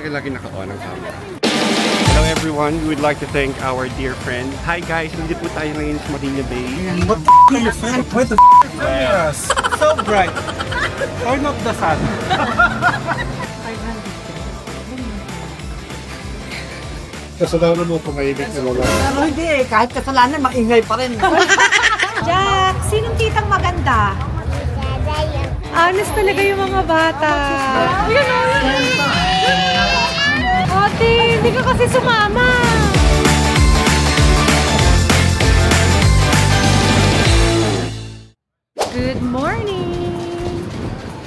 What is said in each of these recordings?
lagi naka-on ang camera. Hello everyone, we would like to thank our dear friend. Hi guys, nandito po tayo ngayon sa Marina Bay. What the are you friend? Where the cameras? So bright. Turn off the sun. Kasalanan mo pumahimik na lola. Pero hindi eh, kahit kasalanan, maingay pa rin. Jack, sinong titang maganda? Honest talaga yung mga bata. Yan o, Ate, hindi ka kasi sumama. Good morning!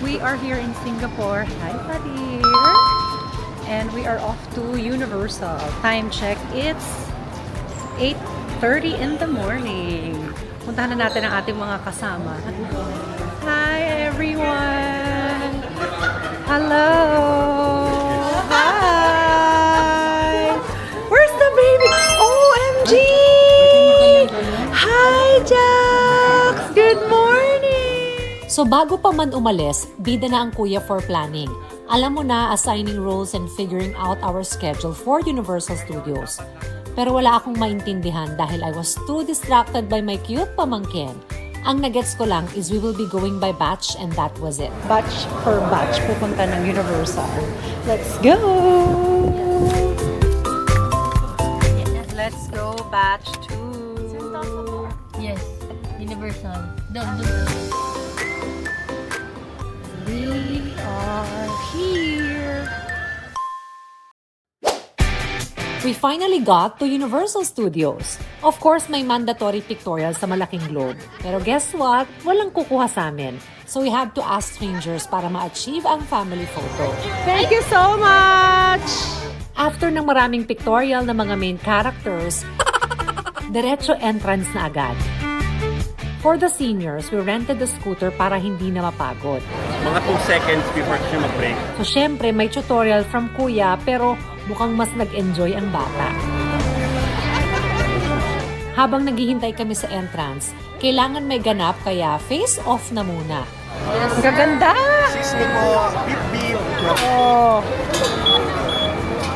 We are here in Singapore. Hi, Padir! And we are off to Universal. Time check, it's 8:30 in the morning. Puntahan na natin ang ating mga kasama. Hi, everyone! Hello! Hi! Where's the baby? OMG! Hi, Jax! Good morning! So bago pa man umalis, bida na ang kuya for planning. Alam mo na, assigning roles and figuring out our schedule for Universal Studios. Pero wala akong maintindihan dahil I was too distracted by my cute pamangkin. Ang nagets ko lang is we will be going by batch and that was it. Batch per batch, pupunta ng Universal. Let's go! Let's go, batch 2. Yes, Universal. We are here. We finally got to Universal Studios. Of course, may mandatory pictorial sa malaking globe. Pero guess what? Walang kukuha sa amin. So we had to ask strangers para ma-achieve ang family photo. Thank you so much! After ng maraming pictorial na mga main characters, diretso entrance na agad. For the seniors, we rented the scooter para hindi na mapagod. Mga 2 seconds before siya mag-break. So syempre, may tutorial from kuya pero mukhang mas nag-enjoy ang bata. Habang naghihintay kami sa entrance, kailangan may ganap kaya face off na muna. Ang gaganda! Sismi ko, beep. Oh.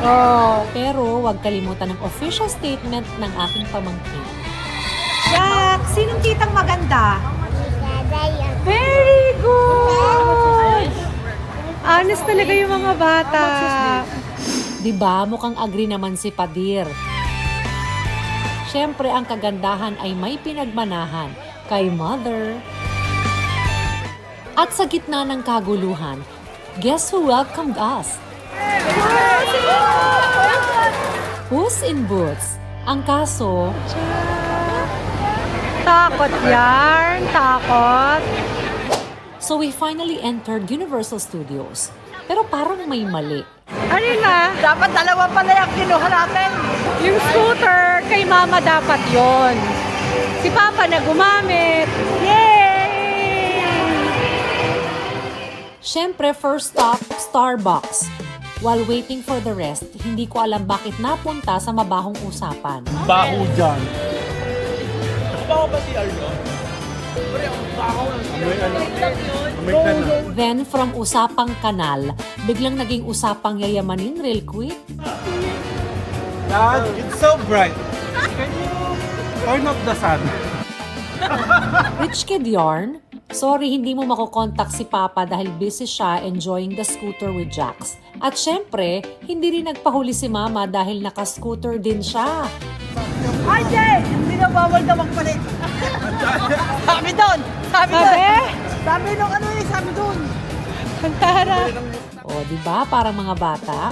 Oh. Pero huwag kalimutan ng official statement ng aking pamangkin. Jack, sinong titang maganda? Very good! Honest talaga yung mga bata. Diba, mukhang agree naman si Padir. Siyempre, ang kagandahan ay may pinagmanahan kay Mother. At sa gitna ng kaguluhan, guess who welcomed us? Puss in Boots. Ang kaso, Takot yarn, takot. so we finally entered Universal Studios. Pero parang may mali. Ano na? Dapat dalawa pala yung kinuha natin. Yung scooter, kay mama dapat yon. Si papa na gumamit. Yay! Siyempre, first stop, Starbucks. While waiting for the rest, hindi ko alam bakit napunta sa mabahong usapan. Baho dyan. Then, from usapang kanal, biglang naging usapang yayamanin real quick. Dad, it's so bright. Can you turn off the sun? Rich kid yarn? Sorry, hindi mo makokontak si Papa dahil busy siya enjoying the scooter with Jax. At syempre, hindi rin nagpahuli si Mama dahil naka-scooter din siya. Ay, Jay! Hindi na bawal na magpalit. Sabi doon! Sabi nung ano eh, sabi doon. Pantara. O, di ba? Parang mga bata.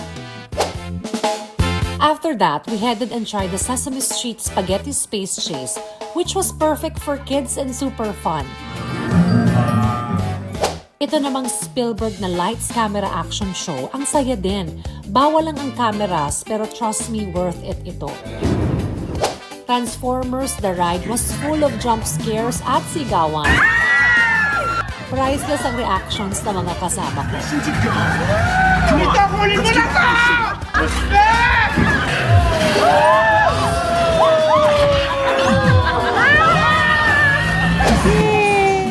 After that, we headed and tried the Sesame Street Spaghetti Space Chase, which was perfect for kids and super fun. Ito namang Spielberg na lights camera action show, ang saya din. Bawal lang ang cameras, pero trust me, worth it ito. Transformers The Ride was full of jump scares at sigawan. Priceless ang reactions ng mga kasama ko.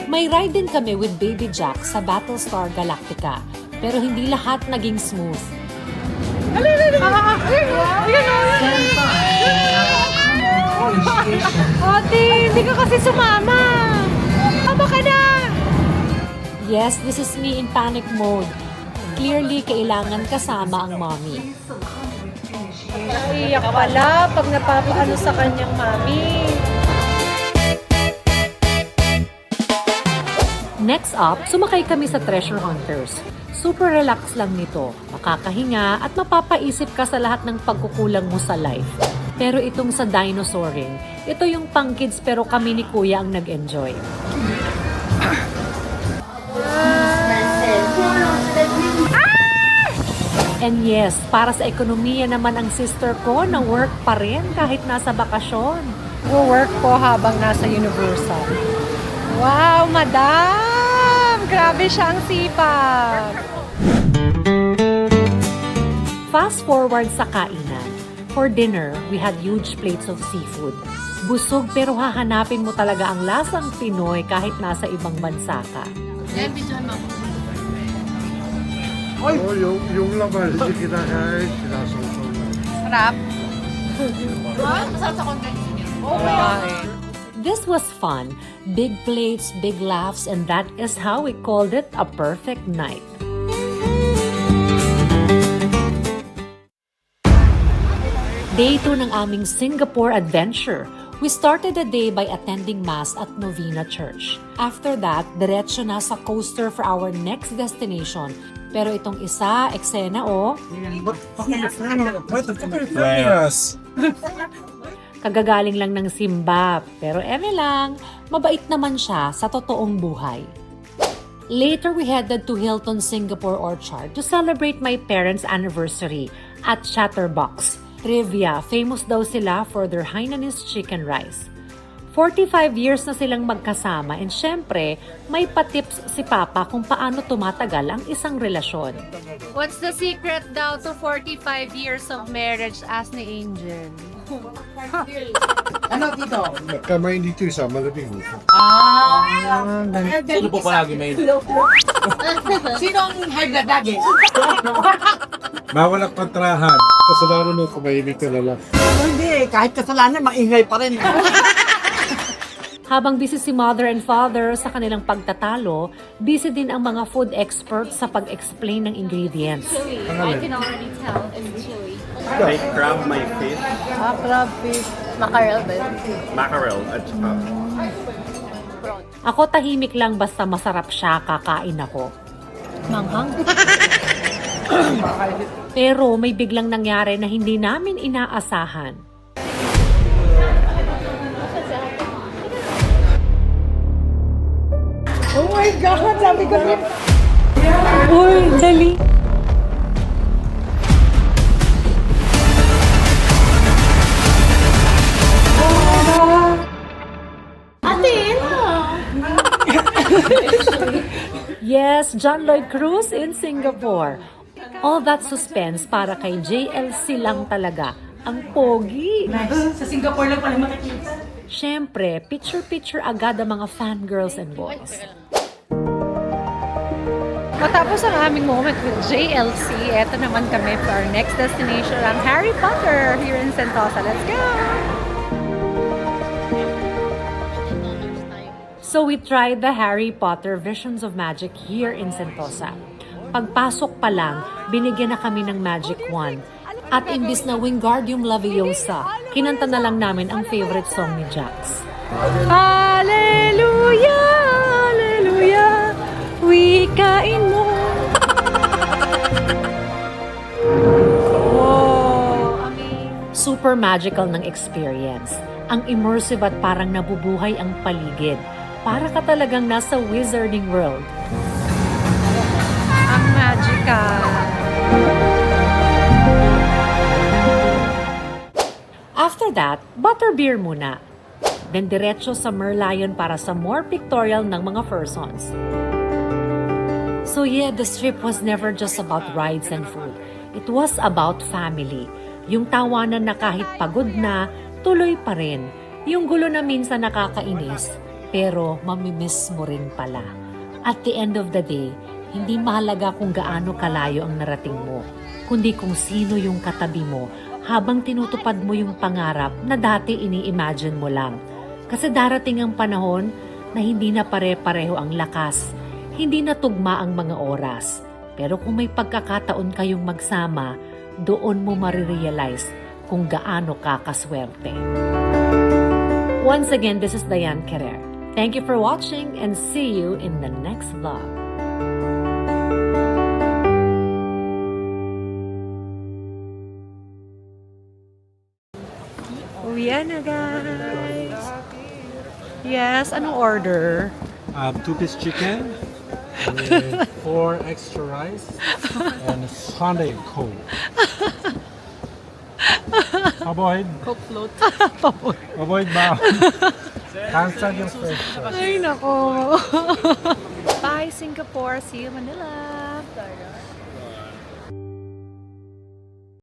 May ride din kami with Baby Jack sa Battlestar Galactica, pero hindi lahat naging smooth. Ate, hindi ka kasi sumama. Tama ka na. Yes, this is me in panic mode. Clearly, kailangan kasama ang mommy. Iyak pala pag napapaano sa kanyang mami. Next up, sumakay kami sa Treasure Hunters. Super relax lang nito, makakahinga at mapapaisip ka sa lahat ng pagkukulang mo sa life. Pero itong sa dinosauring, ito yung pang kids pero kami ni Kuya ang nag-enjoy. And yes, para sa ekonomiya naman ang sister ko na work pa rin kahit nasa bakasyon. Work ko habang nasa Universal. Wow, madam! Grabe siyang sipag. Fast forward sa kainan. For dinner, we had huge plates of seafood. Busog pero hahanapin mo talaga ang lasang Pinoy kahit nasa ibang bansa ka. Oh, yung laman, hindi kinakain, sinasawsaw na. Sarap. This was fun. Big plates, big laughs, and that is how we called it a perfect night. Day 2 ng aming Singapore adventure. We started the day by attending Mass at Novena Church. After that, diretso na sa coaster for our next destination. Pero itong isa, eksena o, Why the fuck are you filming us? kagagaling lang ng simba. Pero eme lang, mabait naman siya sa totoong buhay. Later, we headed to Hilton Singapore Orchard to celebrate my parents' anniversary at Chatterbox. Trivia, famous daw sila for their Hainanese chicken rice. 45 years na silang magkasama and syempre, may patips si Papa kung paano tumatagal ang isang relasyon. What's the secret daw to 45 years of marriage? Ask ni Angel. Kamay dito isa, malabing. Ano po palagi may... Sinong high blood lagi? Bawal ang kontrahan. Kasalanan mo, kumahimik ka na lang. Hindi, kahit kasalanan, maingay pa rin. Habang busy si mother and father sa kanilang pagtatalo, busy din ang mga food experts sa pag-explain ng ingredients. I can already tell it's chili. May crab, may fish, Crab fish. Mackerel ba yun? mackerel, at Ako tahimik lang basta masarap siya, kakain ako. Manghang. Pero may biglang nangyari na hindi namin inaasahan. Oh my God, sabi ko rin. Uy, dali! Yes, John Lloyd Cruz in Singapore. All that suspense para kay JLC lang talaga. Ang pogi! Sa Singapore lang pala makikita. Siyempre, picture-picture agad ang mga fangirls and boys. Matapos ang aming moment with JLC, eto naman kami for our next destination, ang Harry Potter here in Sentosa. Let's go! So we tried the Harry Potter Visions of Magic here in Sentosa. Pagpasok pa lang, binigyan na kami ng Magic Wand. At imbis na Wingardium Leviosa, kinanta na lang namin ang favorite song ni Jax. Hallelujah! Hallelujah! Wikain mo! Wow! Amazing! Super magical ng experience. Ang immersive at parang nabubuhay ang paligid. Para ka talagang nasa wizarding world. Ang magical! After that, butterbeer muna. Then diretso sa Merlion para sa more pictorial ng mga fursons. So yeah, this trip was never just about rides and food. It was about family. Yung tawanan na kahit pagod na, tuloy pa rin. Yung gulo na minsan nakakainis, pero mamimiss mo rin pala. At the end of the day, hindi mahalaga kung gaano kalayo ang narating mo, kundi kung sino yung katabi mo habang tinutupad mo yung pangarap na dati ini-imagine mo lang. Kasi darating ang panahon na hindi na pare-pareho ang lakas, hindi na tugma ang mga oras. Pero kung may pagkakataon kayong magsama, doon mo marirealize kung gaano ka kaswerte. Once again, this is Diane Querer. Thank you for watching and see you in the next vlog. Uwi na, guys. Yes, anong order? 2-piece chicken with 4 extra rice and Sunday Coke. Avoid. Coke float. Avoid ba? Cancel yung first. Ay, nako. Bye, Singapore. See you, Manila.